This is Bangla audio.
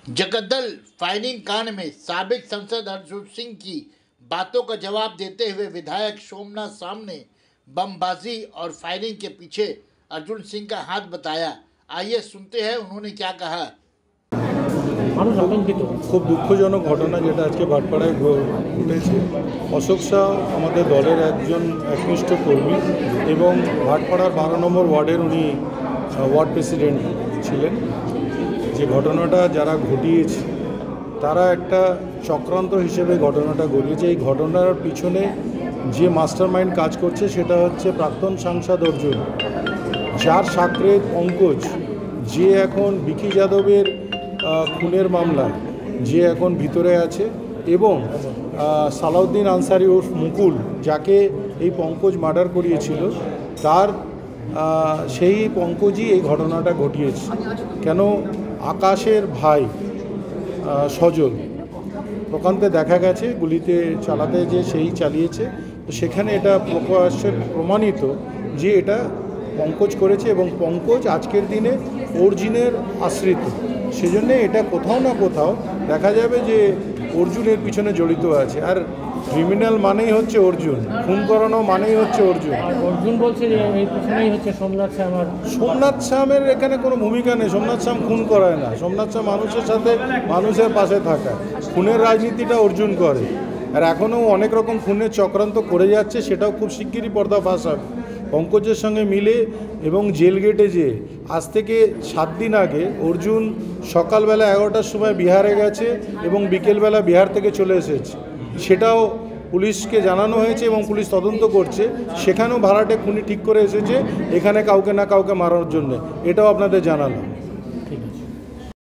जगद्दल फायरिंग कांड में साबिक सांसद अर्जुन सिंह की बातों का जवाब देते हुए विधायक सोमनाथ साम ने बमबाजी और फायरिंग के पीछे अर्जुन सिंह का हाथ बताया। आइए सुनते हैं उन्होंने क्या कहा। খুব দুঃখজনক ঘটনা যেটা আজকে ভাটপাড়ায় ঘটেছে। অশোক শাহ আমাদের দলের একজন একনিষ্ঠ কর্মী এবং ভাটপাড়ার 12 নম্বর ওয়ার্ডের উনি ওয়ার্ড প্রেসিডেন্ট ছিলেন। যে ঘটনাটা যারা ঘটিয়েছে তারা একটা চক্রান্ত হিসেবে ঘটনাটা ঘটিয়েছে। এই ঘটনার পিছনে যে মাস্টারমাইন্ড কাজ করছে সেটা হচ্ছে প্রাক্তন সাংসদ অর্জুন, যার সাকরেত পঙ্কজ, যে এখন বিকি যাদবের খুনের মামলায় যে এখন ভিতরে আছে, এবং সালাউদ্দিন আনসারি ওরফ মুকুল, যাকে এই পঙ্কজ মার্ডার করিয়েছিল, তার সেই পঙ্কজই এই ঘটনাটা ঘটিয়েছে। কেন আকাশের ভাই সজল প্রকান্তে দেখা গেছে গুলিতে চালাতে যে সেই চালিয়েছে, তো সেখানে এটা প্রকাশ্যে প্রমাণিত যে এটা পঙ্কজ করেছে এবং পঙ্কজ আজকের দিনে অর্জুনের আশ্রিত। সেজন্য এটা কোথাও না কোথাও দেখা যাবে যে অর্জুনের পিছনে জড়িত আছে। আর ক্রিমিনাল মানেই হচ্ছে অর্জুন, খুন করানো মানেই হচ্ছে অর্জুন। অর্জুন বলছে যে এই পিছনেই হচ্ছে সোমনাথ শাহ। সোমনাথ শাহের এখানে কোনো ভূমিকা নেই। সোমনাথ শাহ খুন করায় না। সোমনাথ শাহ মানুষের সাথে মানুষের পাশে থাকা। খুনের রাজনীতিটা অর্জুন করে, আর এখনও অনেক রকম খুনের চক্রান্ত করে যাচ্ছে, সেটাও খুব শিগগিরই পর্দাফাশ হবে। পঙ্কজের সঙ্গে মিলে এবং জেল গেটে যে আজ থেকে 7 দিন আগে অর্জুন সকালবেলা 11টার সময় বিহারে গেছে এবং বিকেলবেলা বিহার থেকে চলে এসেছে, সেটাও পুলিশকে জানানো হয়েছে এবং পুলিশ তদন্ত করছে। সেখানেও ভাড়াটে খুনি ঠিক করে এসেছে এখানে কাউকে না কাউকে মারার জন্য, এটাও আপনাদের জানানো।